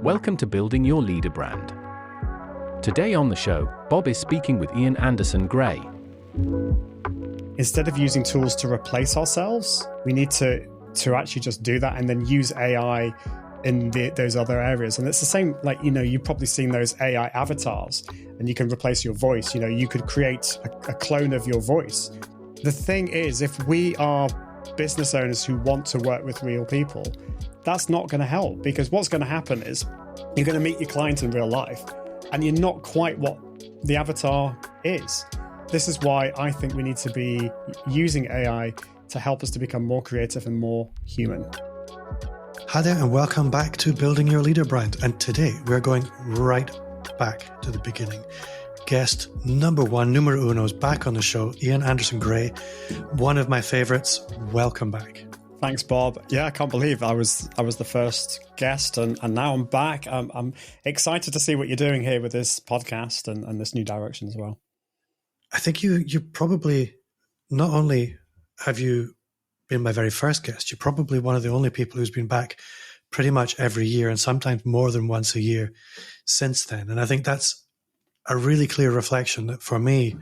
Welcome to Building Your Leader Brand. Today on the show, Bob is speaking with Ian Anderson Gray. Instead of using tools to replace ourselves, we need to actually just do that and then use AI in those other areas. And it's the same, you've probably seen those AI avatars and you can replace your voice. You could create a clone of your voice. The thing is, if we are business owners who want to work with real people, that's not going to help, because what's going to happen is you're going to meet your client in real life and you're not quite what the avatar is. This is why I think we need to be using AI to help us to become more creative and more human. Hi there, and welcome back to Building Your Leader Brand. And today we're going right back to the beginning. Guest number one, numero uno, is back on the show, Ian Anderson Gray, one of my favorites. Welcome back. Thanks, Bob. Yeah, I can't believe I was the first guest, and now I'm back. I'm excited to see what you're doing here with this podcast and this new direction as well. I think you probably, not only have you been my very first guest, you're probably one of the only people who's been back pretty much every year, and sometimes more than once a year since then. And I think that's a really clear reflection that for me,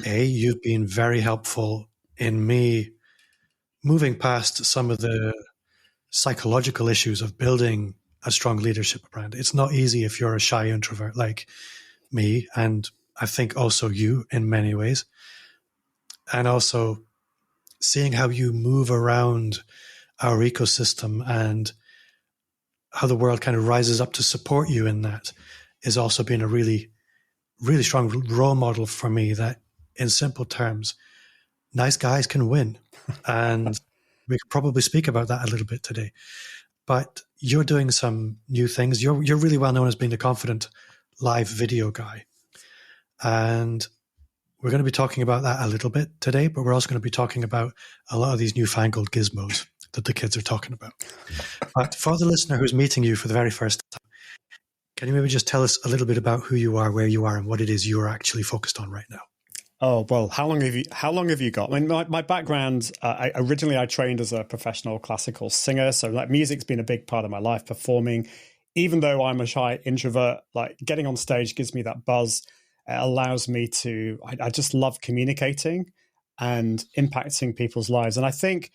you've been very helpful in me moving past some of the psychological issues of building a strong leadership brand. It's not easy if you're a shy introvert like me, and I think also you in many ways. And also seeing how you move around our ecosystem and how the world kind of rises up to support you in that is also been a really, really strong role model for me, that in simple terms, nice guys can win. And we could probably speak about that a little bit today. But you're doing some new things. You're really well known as being the confident live video guy. And we're going to be talking about that a little bit today, but we're also going to be talking about a lot of these newfangled gizmos that the kids are talking about. But for the listener who's meeting you for the very first time, can you maybe just tell us a little bit about who you are, where you are, and what it is you're actually focused on right now? Oh, well, how long have you got? I mean, my background, originally I trained as a professional classical singer. So music's been a big part of my life, performing. Even though I'm a shy introvert, getting on stage gives me that buzz. It allows me to, I just love communicating and impacting people's lives. And I think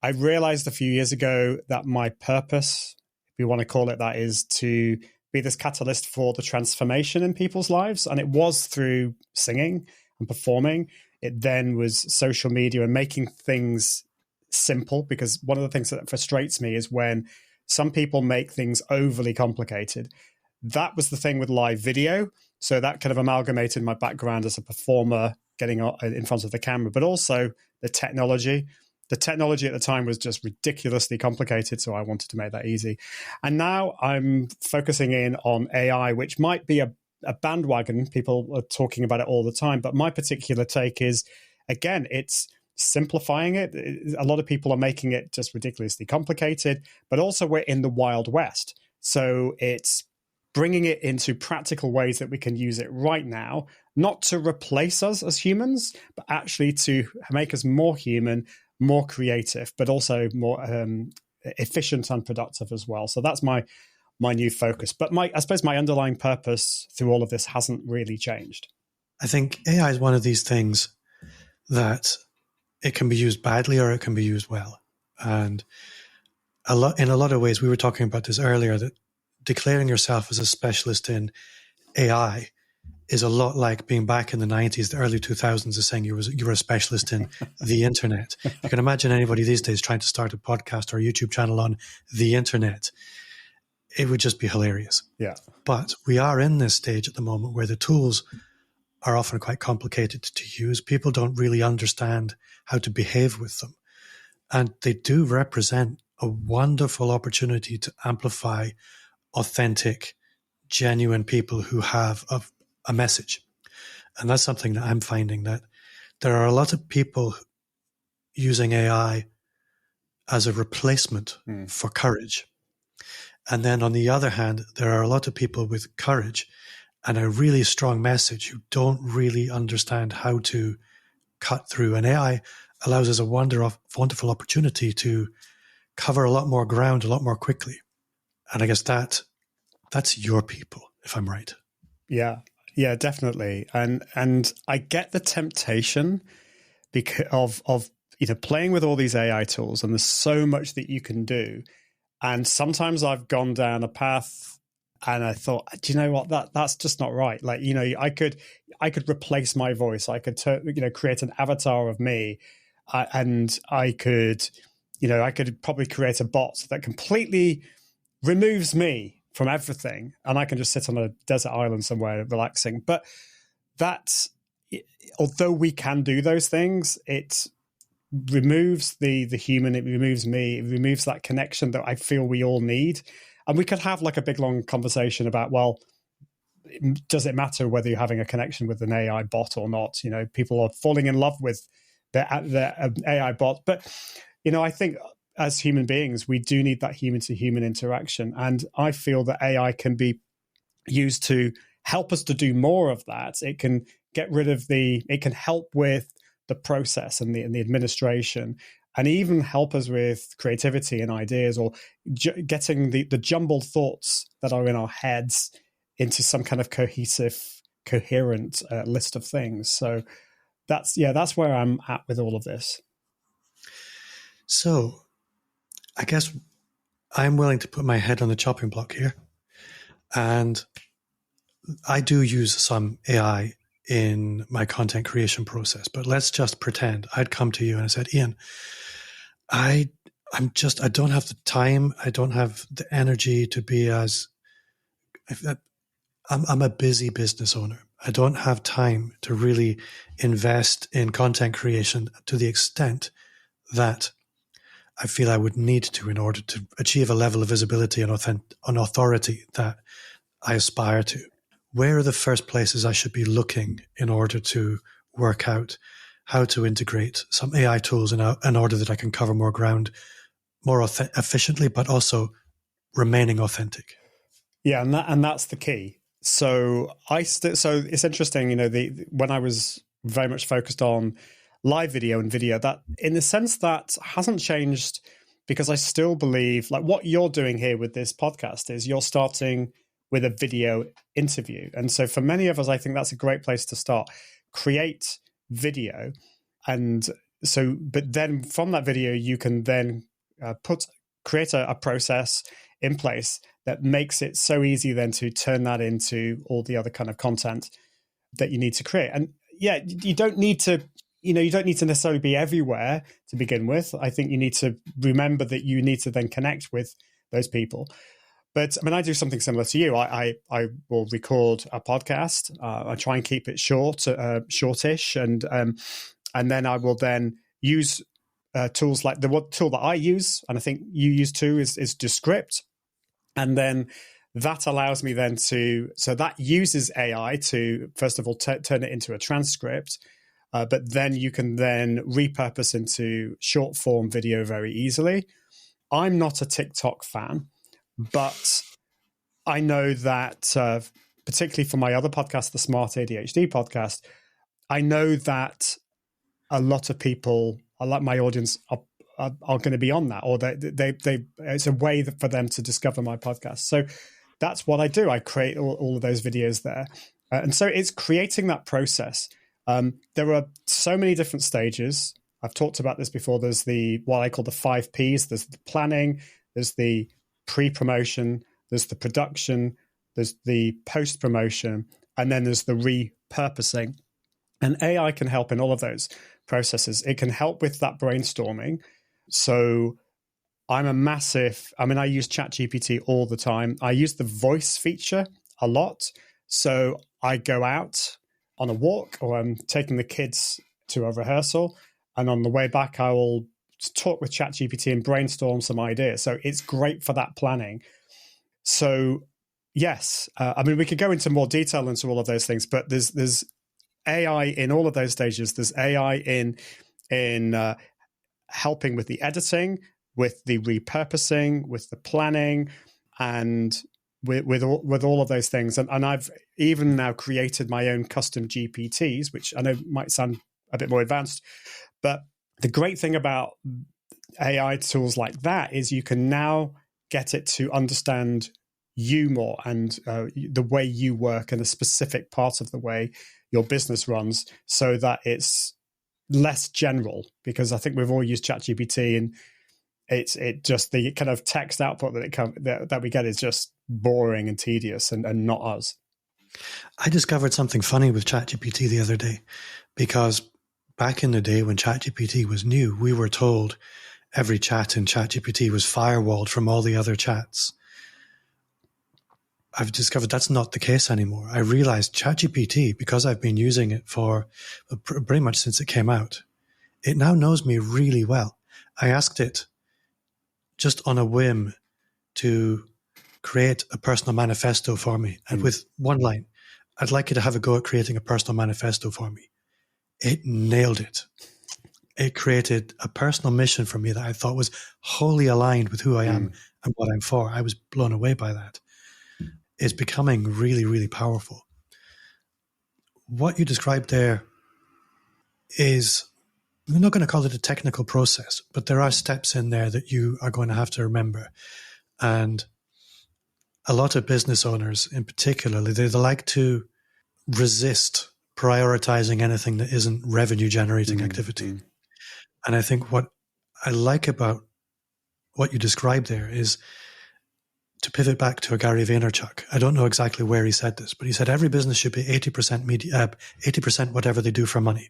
I realized a few years ago that my purpose, if we want to call it that, is to be this catalyst for the transformation in people's lives. And it was through singing and performing. It then was social media and making things simple, because one of the things that frustrates me is when some people make things overly complicated. That was the thing with live video. So that kind of amalgamated my background as a performer, getting in front of the camera, but also the technology. The technology at the time was just ridiculously complicated, so I wanted to make that easy. And now I'm focusing in on AI, which might be a bandwagon. People are talking about it all the time. But my particular take is, again, it's simplifying it. A lot of people are making it just ridiculously complicated, but also we're in the Wild West. So it's bringing it into practical ways that we can use it right now, not to replace us as humans, but actually to make us more human, more creative, but also more efficient and productive as well. So that's my new focus. But I suppose my underlying purpose through all of this hasn't really changed. I think AI is one of these things that it can be used badly or it can be used well. And in a lot of ways, we were talking about this earlier, that declaring yourself as a specialist in AI is a lot like being back in the 90s, the early 2000s, as saying you were a specialist in the internet. You can imagine anybody these days trying to start a podcast or a YouTube channel on the internet. It would just be hilarious. Yeah. But we are in this stage at the moment where the tools are often quite complicated to use. People don't really understand how to behave with them. And they do represent a wonderful opportunity to amplify authentic, genuine people who have a message. And that's something that I'm finding, that there are a lot of people using AI as a replacement for courage. And then on the other hand, there are a lot of people with courage and a really strong message who don't really understand how to cut through. And AI allows us a wonderful opportunity to cover a lot more ground a lot more quickly. And I guess that That's your people, if I'm right. Yeah, definitely. And I get the temptation because of playing with all these AI tools, and there's so much that you can do. And sometimes I've gone down a path and I thought, do you know what, that's just not right. Like, I could replace my voice. I could create an avatar of me, and I could probably create a bot that completely removes me from everything, and I can just sit on a desert island somewhere relaxing. But that's, although we can do those things, it removes the human, it removes me, it removes that connection that I feel we all need. And we could have like a big long conversation about, well, does it matter whether you're having a connection with an AI bot or not? People are falling in love with their AI bot. But, I think as human beings, we do need that human to human interaction. And I feel that AI can be used to help us to do more of that. It can get rid of it can help with the process and the administration, and even help us with creativity and ideas, or getting the jumbled thoughts that are in our heads into some kind of coherent list of things. So that's where I'm at with all of this. So I guess I'm willing to put my head on the chopping block here. And I do use some AI in my content creation process, but let's just pretend I'd come to you and I said, Ian, I don't have the time. I don't have the energy to be I'm a busy business owner. I don't have time to really invest in content creation to the extent that I feel I would need to in order to achieve a level of visibility and authority that I aspire to. Where are the first places I should be looking in order to work out how to integrate some AI tools in order that I can cover more ground more efficiently, but also remaining authentic? Yeah, and that's the key. So so it's interesting, when I was very much focused on live video and video, that in the sense that hasn't changed, because I still believe, like what you're doing here with this podcast is you're starting with a video interview. And so for many of us, I think that's a great place to start. Create video. And so, but then from that video, you can then create a process in place that makes it so easy then to turn that into all the other kind of content that you need to create. And yeah, you don't need to necessarily be everywhere to begin with. I think you need to remember that you need to then connect with those people. But I mean, I do something similar to you. I will record a podcast. I try and keep it shortish, and then I will then use tools like the tool that I use, and I think you use too, is Descript. And then that allows me then so that uses AI to, first of all, turn it into a transcript, but then you can then repurpose into short form video very easily. I'm not a TikTok fan, but I know that particularly for my other podcast, the Smart ADHD podcast, I know that a lot of people, like my audience, are going to be on that, or they it's a way for them to discover my podcast. So that's what I do. I create all of those videos there. And so it's creating that process. There are so many different stages. I've talked about this before. There's what I call the 5 Ps. There's the planning, there's the pre-promotion, there's the production, there's the post-promotion, and then there's the repurposing. And AI can help in all of those processes. It can help with that brainstorming. So I use ChatGPT all the time. I use the voice feature a lot. So I go out on a walk, or I'm taking the kids to a rehearsal, and on the way back, I will talk with ChatGPT and brainstorm some ideas. So it's great for that planning. So yes, we could go into more detail into all of those things, but there's AI in all of those stages. There's AI in helping with the editing, with the repurposing, with the planning, and with all of those things. And I've even now created my own custom GPTs, which I know might sound a bit more advanced, but the great thing about AI tools like that is you can now get it to understand you more and the way you work and a specific part of the way your business runs, so that it's less general. Because I think we've all used ChatGPT, and it just the kind of text output that we get is just boring and tedious and not us. I discovered something funny with ChatGPT the other day, because back in the day when ChatGPT was new, we were told every chat in ChatGPT was firewalled from all the other chats. I've discovered that's not the case anymore. I realized ChatGPT, because I've been using it for pretty much since it came out, it now knows me really well. I asked it just on a whim to create a personal manifesto for me. And with one line, I'd like you to have a go at creating a personal manifesto for me. It nailed it. It created a personal mission for me that I thought was wholly aligned with who I am and what I'm for. I was blown away by that. It's becoming really, really powerful. What you described there is, I'm not going to call it a technical process, but there are steps in there that you are going to have to remember. And a lot of business owners in particular, they like to resist prioritizing anything that isn't revenue generating activity. And I think what I like about what you described there is, to pivot back to a Gary Vaynerchuk, I don't know exactly where he said this, but he said every business should be 80% media, 80% whatever they do for money,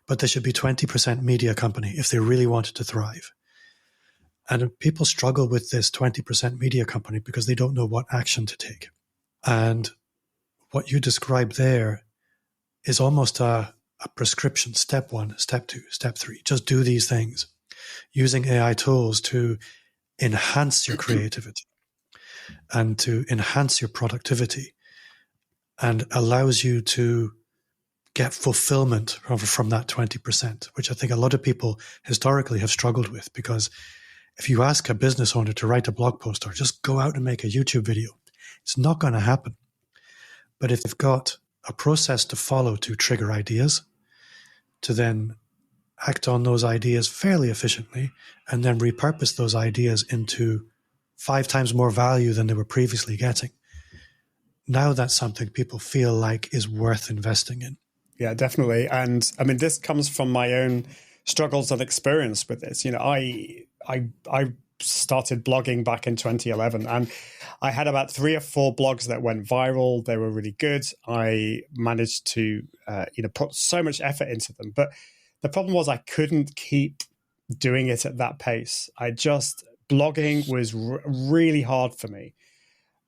but they should be 20% media company if they really wanted to thrive. And people struggle with this 20% media company because they don't know what action to take. And what you described there is almost a prescription. Step 1, step 2, step 3. Just do these things using AI tools to enhance your creativity and to enhance your productivity, and allows you to get fulfillment from that 20%, which I think a lot of people historically have struggled with. Because if you ask a business owner to write a blog post or just go out and make a YouTube video, it's not going to happen. But if they've got a process to follow to trigger ideas, to then act on those ideas fairly efficiently, and then repurpose those ideas into 5 times more value than they were previously getting, now that's something people feel like is worth investing in. Yeah, definitely. And I mean, this comes from my own struggles and experience with this. You know, I started blogging back in 2011, and I had about 3 or 4 blogs that went viral. They were really good. I managed to, put so much effort into them. But the problem was I couldn't keep doing it at that pace. Blogging was really hard for me.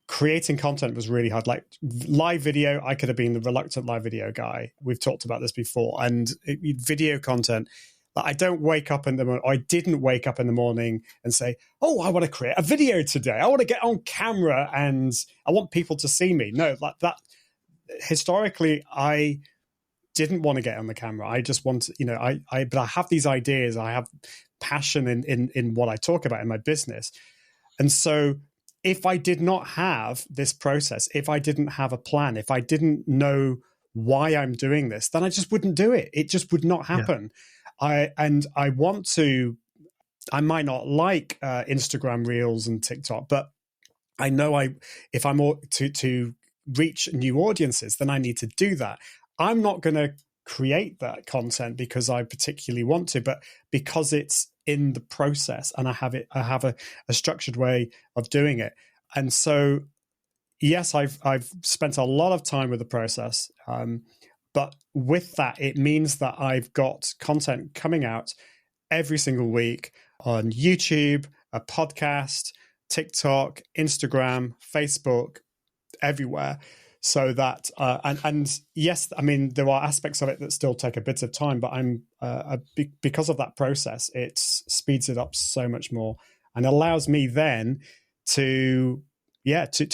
Creating content was really hard. Like live video, I could have been the reluctant live video guy. We've talked about this before. And video content, I don't wake up in the morning, or I didn't wake up in the morning and say, oh, I want to create a video today. I want to get on camera and I want people to see me. No, like that. Historically, I didn't want to get on the camera. I just want, but I have these ideas. I have passion in what I talk about in my business. And so if I did not have this process, if I didn't have a plan, if I didn't know why I'm doing this, then I just wouldn't do it. It just would not happen. Yeah. I might not like Instagram Reels and TikTok, but I know if I'm to reach new audiences, then I need to do that. I'm not going to create that content because I particularly want to, but because it's in the process and I have a structured way of doing it. And so, yes, I've spent a lot of time with the process, but with that, it means that I've got content coming out every single week on YouTube, a podcast, TikTok, Instagram, Facebook, everywhere. So that, and yes, I mean, there are aspects of it that still take a bit of time, but because of that process, it speeds it up so much more and allows me then to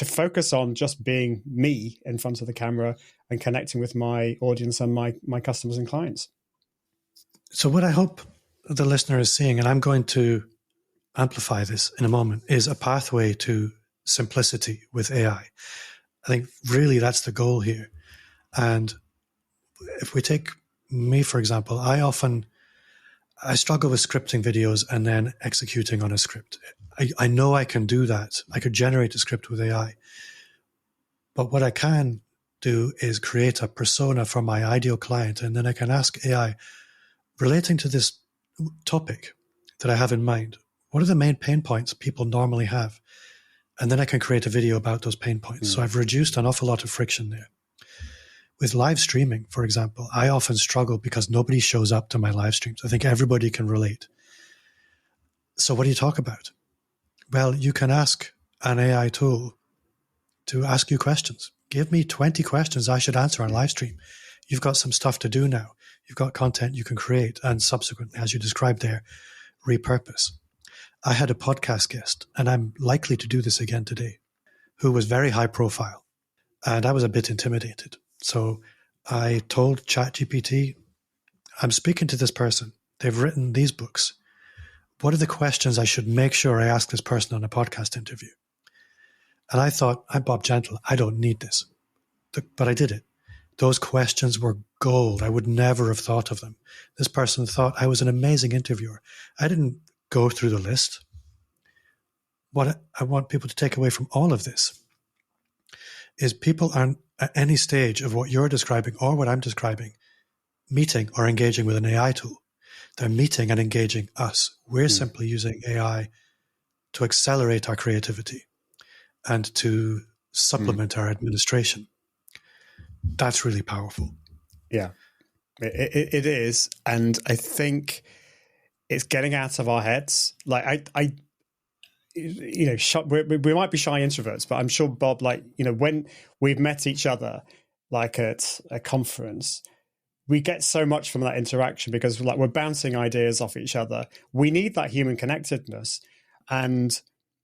focus on just being me in front of the camera and connecting with my audience and my customers and clients. So what I hope the listener is seeing, and I'm going to amplify this in a moment, is a pathway to simplicity with AI. I think really that's the goal here. And if we take me, for example, I struggle with scripting videos and then executing on a script. I know I can do that. I could generate a script with AI. But what I can do is create a persona for my ideal client, and then I can ask AI, relating to this topic that I have in mind, what are the main pain points people normally have? And then I can create a video about those pain points. So I've reduced an awful lot of friction there. With live streaming, for example, I often struggle because nobody shows up to my live streams. I think everybody can relate. So what do you talk about? Well, you can ask an AI tool to ask you questions. Give me 20 questions I should answer on live stream. You've got some stuff to do now. You've got content you can create and subsequently, as you described there, repurpose. I had a podcast guest, and I'm likely to do this again today, who was very high profile, and I was a bit intimidated. So I told ChatGPT, I'm speaking to this person. They've written these books. What are the questions I should make sure I ask this person on a podcast interview? And I thought, I'm Bob Gentle. I don't need this. But I did it. Those questions were gold. I would never have thought of them. This person thought I was an amazing interviewer. I didn't go through the list. What I want people to take away from all of this is people aren't at any stage of what you're describing or what I'm describing meeting or engaging with an AI tool. They're meeting and engaging us. We're simply using AI to accelerate our creativity and to supplement our administration. That's really powerful. Yeah, it is. And I think it's getting out of our heads. Like we might be shy introverts, but I'm sure, Bob, when we've met each other, like at a conference, we get so much from that interaction because we're bouncing ideas off each other. We need that human connectedness. And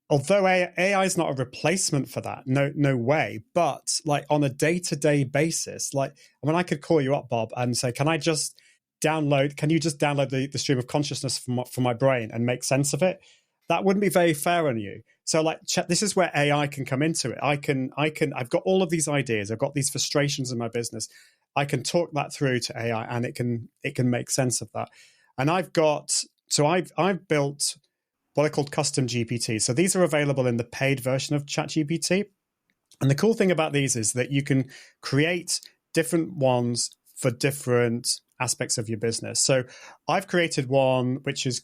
although AI is not a replacement for that, no way. But on a day-to-day basis, I could call you up, Bob, and say, can you just download the stream of consciousness from my brain and make sense of it? That wouldn't be very fair on you. So this is where AI can come into it. I've got all of these ideas. I've got these frustrations in my business. I can talk that through to AI and it can make sense of that. And I've built what are called custom GPT. So these are available in the paid version of ChatGPT. And the cool thing about these is that you can create different ones for different aspects of your business. So I've created one which is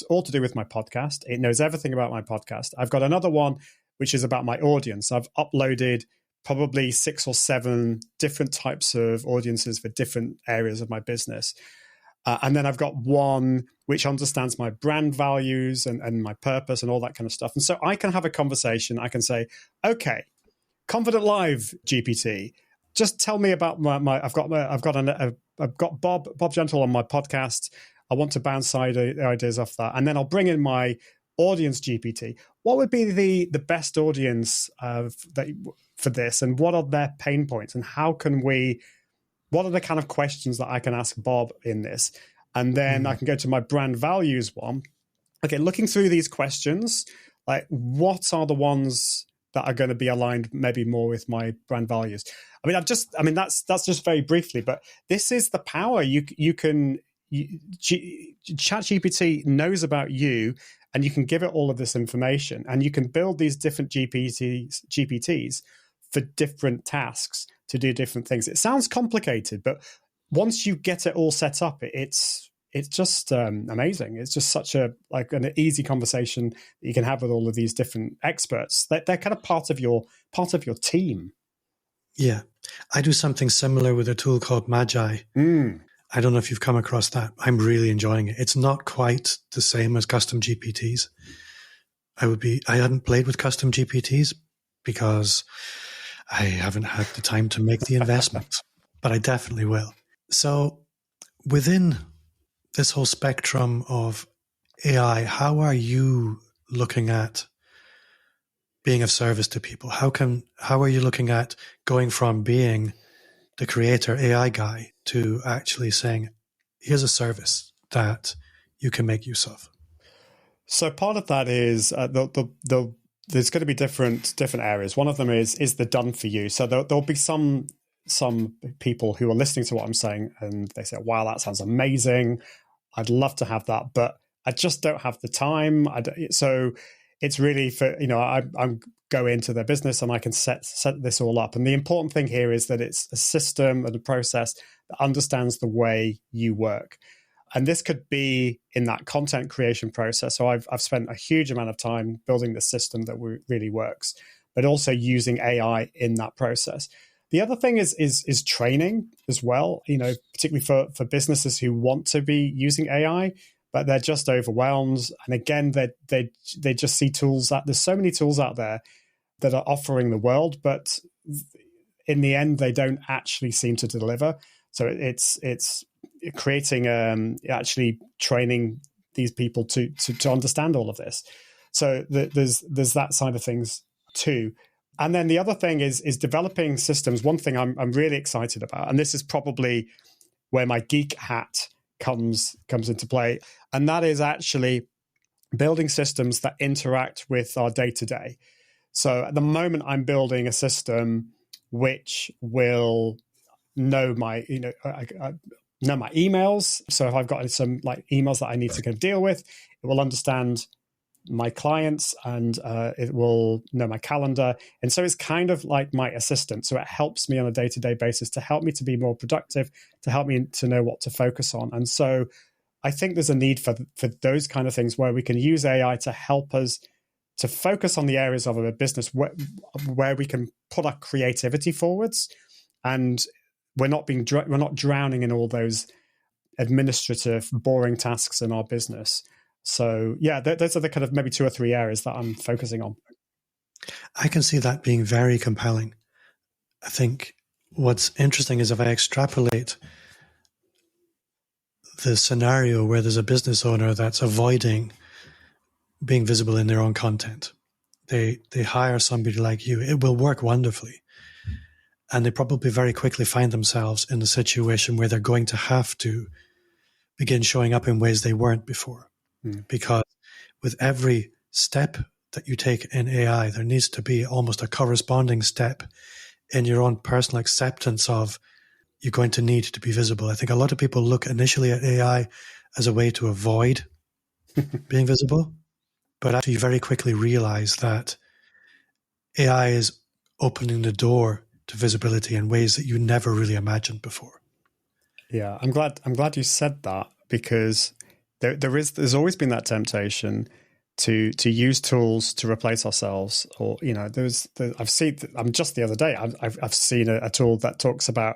all to do with my podcast. It knows everything about my podcast. I've got another one which is about my audience. I've uploaded probably 6 or 7 different types of audiences for different areas of my business. And then I've got one which understands my brand values and my purpose and all that kind of stuff. And so I can have a conversation. I can say, okay, Confident Live GPT, just tell me about I've got Bob Gentle on my podcast. I want to bounce ideas off that. And then I'll bring in my audience GPT. What would be the best audience for this? And what are their pain points? And what are the kind of questions that I can ask Bob in this? And then I can go to my brand values one. Okay, looking through these questions, what are the ones that are going to be aligned maybe more with my brand values? That's just very briefly, but this is the power. ChatGPT knows about you, and you can give it all of this information, and you can build these different GPTs for different tasks to do different things. It sounds complicated, but once you get it all set up, it's just amazing. It's just such an easy conversation that you can have with all of these different experts. They're kind of part of your team. Yeah, I do something similar with a tool called Magi. I don't know if you've come across that. I'm really enjoying it. It's not quite the same as custom GPTs. I hadn't played with custom GPTs because I haven't had the time to make the investment, but I definitely will. So within this whole spectrum of AI, how are you looking at being of service to people? How are you looking at going from being the creator AI guy to actually saying, here's a service that you can make use of? So part of that is there's going to be different areas. One of them is the done for you. So there'll be some people who are listening to what I'm saying and they say, wow, that sounds amazing. I'd love to have that, but I just don't have the time. So it's really for, I'm go into their business and I can set this all up. And the important thing here is that it's a system and a process that understands the way you work. And this could be in that content creation process. So I've spent a huge amount of time building this system that really works, but also using AI in that process. The other thing is training as well, particularly for businesses who want to be using AI, but they're just overwhelmed. And again, they just see tools there's so many tools out there that are offering the world, but in the end, they don't actually seem to deliver. So it's creating, actually training these people to understand all of this. So there's that side of things too. And then the other thing is developing systems. One thing I'm really excited about, and this is probably where my geek hat comes into play, and that is actually building systems that interact with our day-to-day. So at the moment, I'm building a system which will know my emails. So if I've got some like emails that I need to kind of deal with, it will understand my clients, and it will know my calendar. And so it's kind of like my assistant. So it helps me on a day-to-day basis to help me to be more productive, to help me to know what to focus on. And so I think there's a need for those kind of things where we can use AI to help us to focus on the areas of our business where we can put our creativity forwards, and we're not drowning in all those administrative, boring tasks in our business. So yeah, those are the kind of maybe 2 or 3 areas that I'm focusing on. I can see that being very compelling. I think what's interesting is if I extrapolate the scenario where there's a business owner that's avoiding being visible in their own content, they hire somebody like you, it will work wonderfully. And they probably very quickly find themselves in a situation where they're going to have to begin showing up in ways they weren't before. Because with every step that you take in AI, there needs to be almost a corresponding step in your own personal acceptance of you're going to need to be visible. I think a lot of people look initially at AI as a way to avoid being visible, but actually you very quickly realize that AI is opening the door to visibility in ways that you never really imagined before. Yeah, I'm glad you said that, because there's always been that temptation to use tools to replace ourselves, or I've seen. Just the other day, I've seen a tool that talks about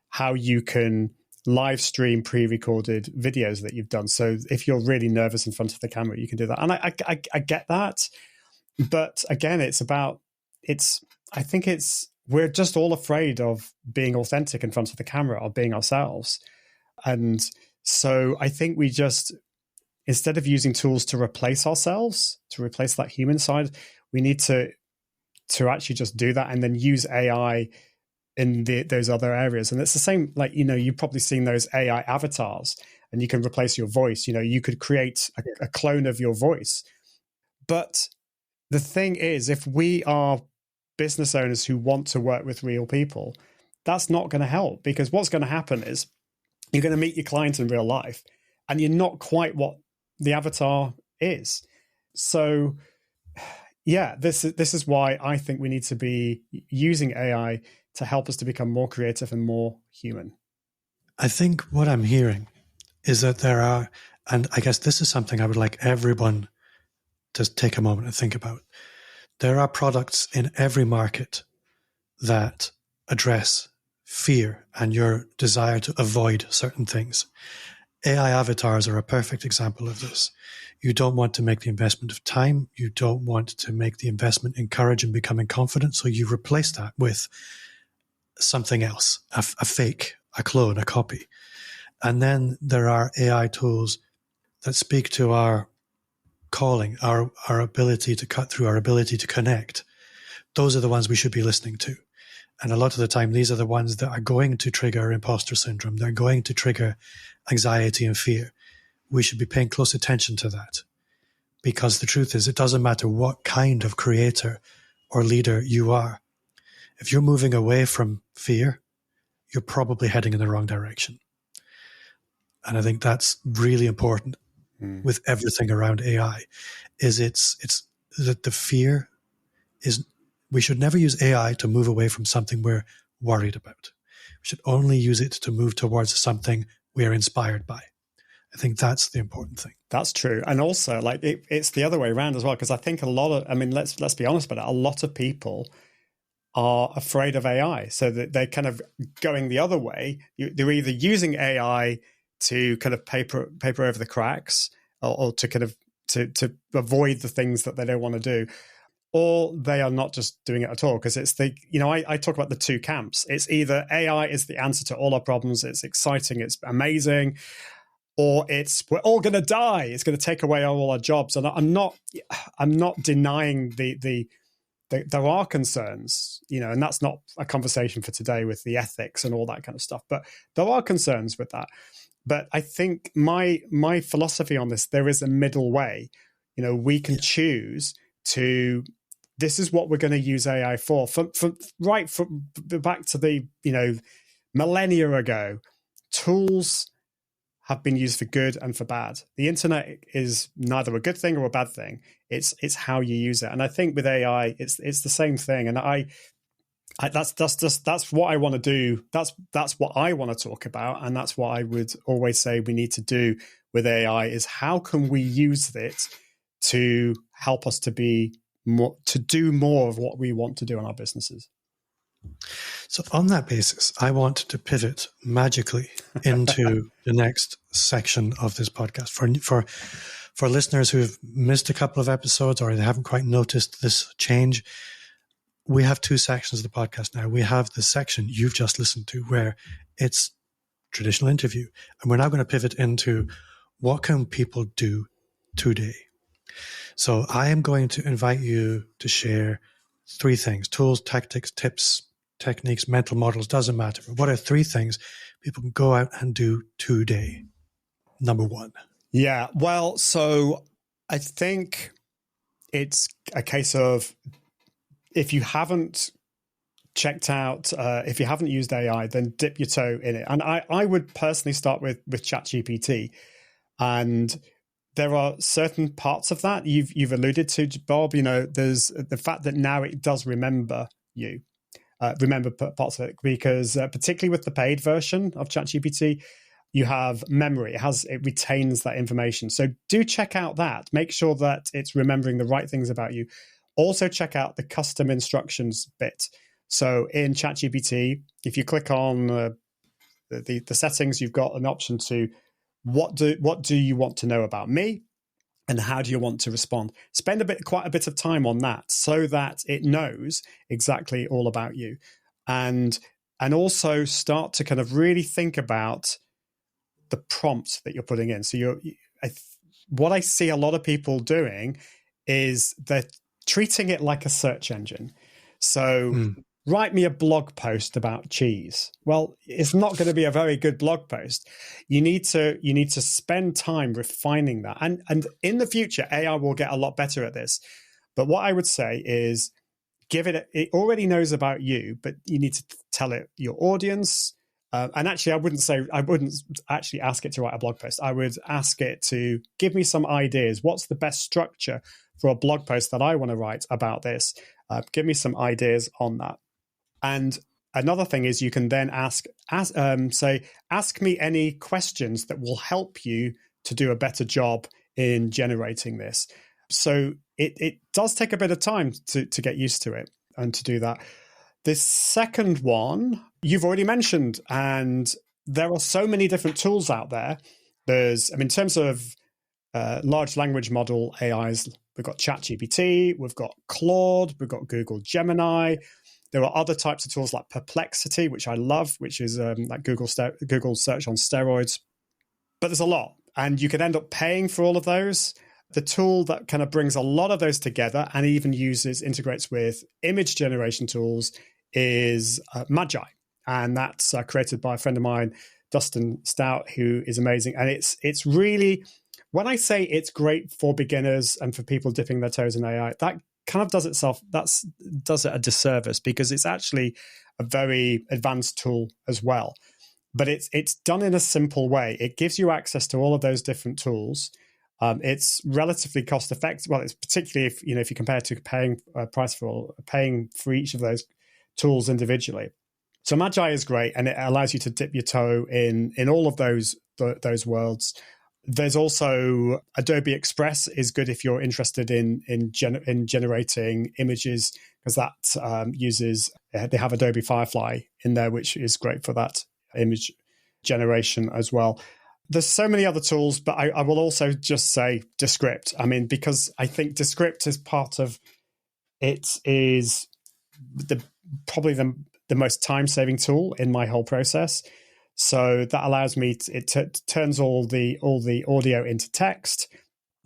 how you can live stream pre-recorded videos that you've done. So if you're really nervous in front of the camera, you can do that, and I get that, but again, we're just all afraid of being authentic in front of the camera, or being ourselves, and so I think we just, instead of using tools to replace ourselves, to replace that human side, we need to actually just do that and then use AI in those other areas. And it's the same, like, you've probably seen those AI avatars, and you can replace your voice. You could create a clone of your voice. But the thing is, if we are business owners who want to work with real people, that's not going to help, because what's going to happen is you're going to meet your client in real life, and you're not quite what the avatar is. So, yeah, this is why I think we need to be using AI to help us to become more creative and more human. I think what I'm hearing is that there are, and I guess this is something I would like everyone to take a moment to think about. There are products in every market that address fear and your desire to avoid certain things. AI avatars are a perfect example of this. You don't want to make the investment of time. You don't want to make the investment in courage and becoming confident. So you replace that with something else, a fake, a clone, a copy. And then there are AI tools that speak to our calling, our ability to cut through, our ability to connect. Those are the ones we should be listening to. And a lot of the time, these are the ones that are going to trigger imposter syndrome. They're going to trigger anxiety and fear. We should be paying close attention to that, because the truth is, it doesn't matter what kind of creator or leader you are. If you're moving away from fear, you're probably heading in the wrong direction. And I think that's really important with everything around AI, is it's that the fear is we should never use AI to move away from something we're worried about. We should only use it to move towards something we are inspired by. I think that's the important thing. That's true. And also, like, it's the other way around as well, because I think let's be honest about it, a lot of people are afraid of AI, so that they're kind of going the other way. They're either using AI to kind of paper over the cracks, or to kind of to avoid the things that they don't want to do, or they are not just doing it at all. Because it's I talk about the two camps. It's either AI is the answer to all our problems, it's exciting, it's amazing, or it's we're all going to die, it's going to take away all our jobs. And I'm not denying there are concerns, and that's not a conversation for today with the ethics and all that kind of stuff. But there are concerns with that. But I think my philosophy on this, there is a middle way. We can choose to. This is what we're going to use AI for. From back to the millennia ago, tools have been used for good and for bad. The internet is neither a good thing or a bad thing. It's how you use it. And I think with AI, it's the same thing. And that's what I want to do. That's what I want to talk about. And that's what I would always say we need to do with AI is how can we use it to help us to do more of what we want to do in our businesses. So on that basis, I want to pivot magically into the next section of this podcast. For listeners who have missed a couple of episodes or they haven't quite noticed this change, we have two sections of the podcast now. We have the section you've just listened to where it's traditional interview. And we're now going to pivot into what can people do today? So I am going to invite you to share three things: tools, tactics, tips, techniques, mental models, doesn't matter. But what are three things people can go out and do today? Number one. Yeah, well, so I think it's a case of if you haven't checked out, if you haven't used AI, then dip your toe in it. And I would personally start with ChatGPT. And there are certain parts of that you've alluded to, Bob. There's the fact that now it does remember you, remember parts of it, because particularly with the paid version of ChatGPT, you have memory. It retains that information. So do check out that. Make sure that it's remembering the right things about you. Also check out the custom instructions bit. So in ChatGPT, if you click on the settings, you've got an option to what do you want to know about me, and how do you want to respond? Spend quite a bit of time on that so that it knows exactly all about you, and also start to kind of really think about the prompt that you're putting in. So what I see a lot of people doing is they're treating it like a search engine. So write me a blog post about cheese. Well, it's not going to be a very good blog post. You need to spend time refining that. And in the future, AI will get a lot better at this. But what I would say is it already knows about you, but you need to tell it your audience. And actually, I wouldn't actually ask it to write a blog post. I would ask it to give me some ideas. What's the best structure for a blog post that I want to write about this? Give me some ideas on that. And another thing is you can then ask me any questions that will help you to do a better job in generating this. So it does take a bit of time to get used to it and to do that. This second one, you've already mentioned, and there are so many different tools out there. In terms of large language model AIs, we've got ChatGPT, we've got Claude, we've got Google Gemini. There are other types of tools like Perplexity, which I love, which is like Google search on steroids. But there's a lot, and you can end up paying for all of those. The tool that kind of brings a lot of those together and even integrates with image generation tools is Magi. And that's created by a friend of mine, Dustin Stout, who is amazing. And it's really, when I say it's great for beginners and for people dipping their toes in AI, that kind of does it a disservice, because it's actually a very advanced tool as well. But it's done in a simple way. It gives you access to all of those different tools. It's relatively cost effective. Well, it's particularly if you compare it to paying for each of those tools individually. So Magi is great, and it allows you to dip your toe in all of those worlds. There's also Adobe Express is good if you're interested in generating images, because that they have Adobe Firefly in there, which is great for that image generation as well. There's so many other tools, but I will also just say Descript. I mean, because I think Descript is part of it is probably the most time-saving tool in my whole process. So that allows me it turns all the audio into text.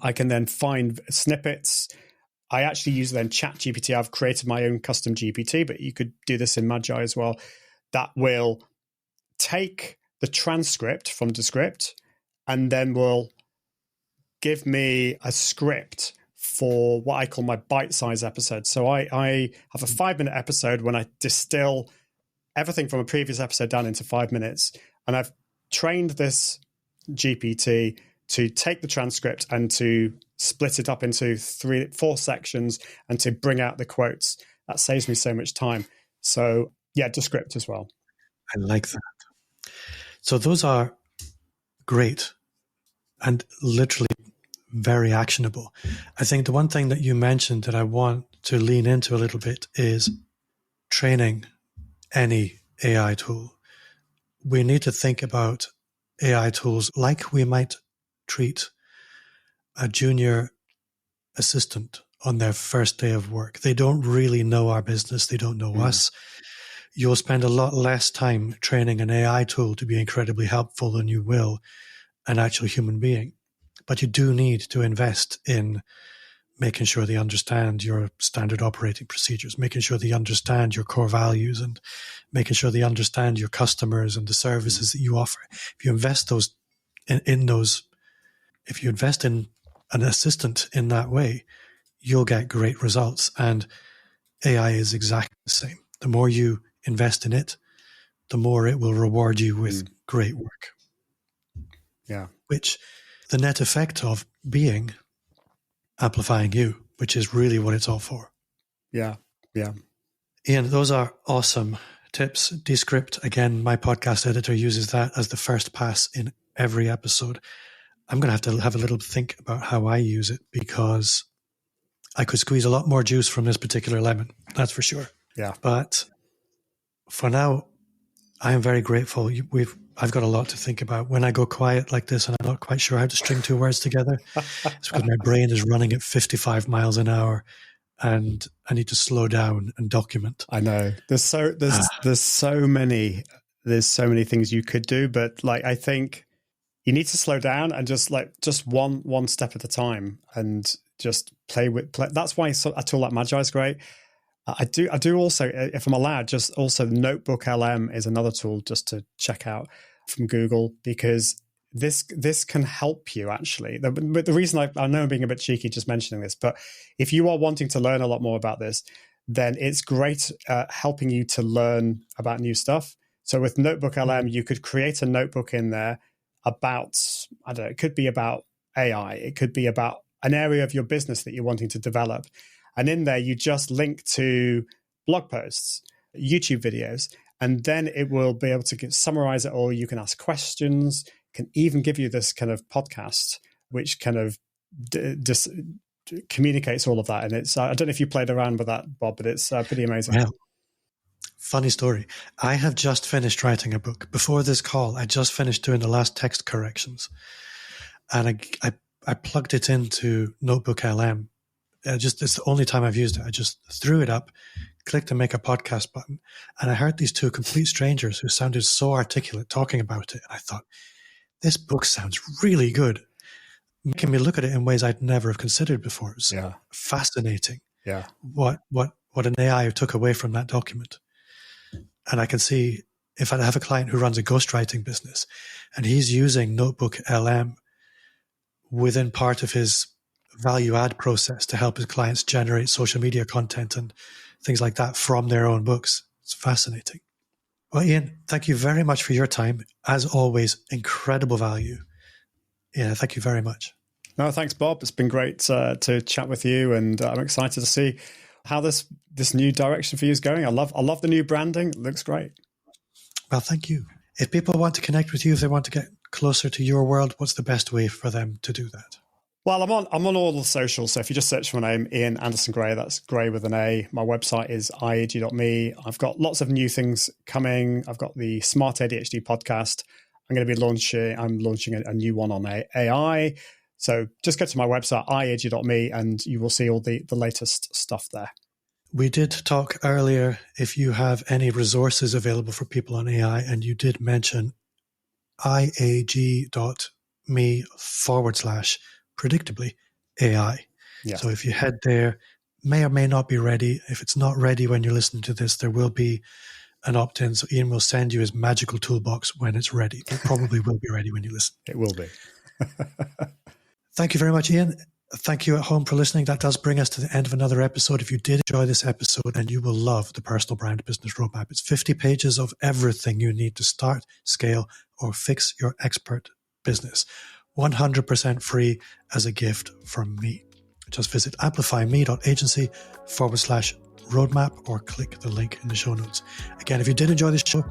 I can then find snippets. I actually use then ChatGPT. I've created my own custom GPT, but you could do this in Magi as well. That will take the transcript from Descript and then will give me a script for what I call my bite-size episode. So I have a 5-minute episode when I distill everything from a previous episode down into 5 minutes. And I've trained this GPT to take the transcript and to split it up into 3-4 sections and to bring out the quotes. That saves me so much time. So yeah, Descript as well. I like that. So those are great and literally very actionable. I think the one thing that you mentioned that I want to lean into a little bit is training any AI tool. We need to think about AI tools like we might treat a junior assistant on their first day of work. They don't really know our business. They don't know us. You'll spend a lot less time training an AI tool to be incredibly helpful than you will an actual human being. But you do need to invest in making sure they understand your standard operating procedures, making sure they understand your core values, and making sure they understand your customers and the services that you offer. If you invest if you invest in an assistant in that way, you'll get great results. And AI is exactly the same. The more you invest in it, the more it will reward you with great work. Yeah. Which the net effect of being amplifying you, which is really what it's all for. Yeah. Yeah. Ian, those are awesome tips. Descript, again, my podcast editor uses that as the first pass in every episode. I'm going to have a little think about how I use it, because I could squeeze a lot more juice from this particular lemon. That's for sure. Yeah. But for now, I am very grateful. I've got a lot to think about. When I go quiet like this and I'm not quite sure how to string 2 words together, it's because my brain is running at 55 miles an hour and I need to slow down and document. I know. There's so many things you could do, but like I think you need to slow down and just one step at a time and just play. That's why a tool like Magi is great. I do also, if I'm allowed, just also Notebook LM is another tool just to check out from Google, because this can help you actually. The reason I know I'm being a bit cheeky just mentioning this, but if you are wanting to learn a lot more about this, then it's great helping you to learn about new stuff. So with Notebook LM, you could create a notebook in there about, I don't know, it could be about AI. It could be about an area of your business that you're wanting to develop. And in there, you just link to blog posts, YouTube videos, and then it will be able to summarize it all. You can ask questions, can even give you this kind of podcast, which kind of just communicates all of that. And it's, I don't know if you played around with that, Bob, but it's pretty amazing. Well, funny story. I have just finished writing a book. Before this call, I just finished doing the last text corrections. And I plugged it into Notebook LM. It's the only time I've used it. I just threw it up, clicked the make a podcast button, and I heard these 2 complete strangers who sounded so articulate talking about it. And I thought, this book sounds really good, making me look at it in ways I'd never have considered before. It was fascinating. Yeah. What an AI took away from that document. And I can see if I have a client who runs a ghostwriting business and he's using Notebook LM within part of his value add process to help his clients generate social media content and things like that from their own books. It's fascinating. Well, Ian, thank you very much for your time. As always, incredible value. Yeah, thank you very much. No, thanks, Bob. It's been great to chat with you, and I'm excited to see how this new direction for you is going. I love the new branding. It looks great. Well, thank you. If people want to connect with you, if they want to get closer to your world, what's the best way for them to do that? Well, I'm on all the socials. So if you just search for my name, Ian Anderson Gray, that's Gray with an A. My website is iag.me. I've got lots of new things coming. I've got the Smart ADHD podcast. I'm launching a new one on AI. So just go to my website, iag.me, and you will see all the latest stuff there. We did talk earlier if you have any resources available for people on AI, and you did mention iag.me/predictably AI. Yes. So if you head there, may or may not be ready. If it's not ready when you're listening to this, there will be an opt-in. So Ian will send you his magical toolbox when it's ready. It probably will be ready when you listen. It will be. Thank you very much, Ian. Thank you at home for listening. That does bring us to the end of another episode. If you did enjoy this episode, and you will love the Personal Brand Business Roadmap. It's 50 pages of everything you need to start, scale, or fix your expert business. 100% free as a gift from me. Just visit amplifyme.agency/roadmap or click the link in the show notes. Again, if you did enjoy this show,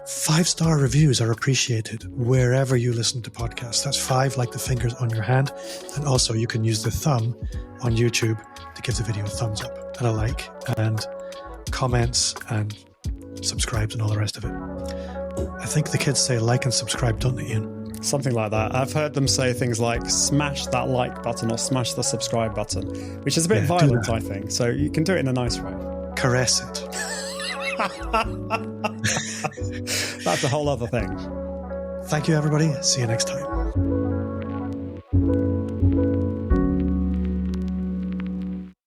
5-star reviews are appreciated wherever you listen to podcasts. That's 5 like the fingers on your hand. And also you can use the thumb on YouTube to give the video a thumbs up and a like, and comments and subscribes and all the rest of it. I think the kids say like and subscribe, don't they, Ian? Something like that. I've heard them say things like smash that like button or smash the subscribe button, which is a bit violent, I think. So you can do it in a nice way. Caress it. That's a whole other thing. Thank you, everybody. See you next time.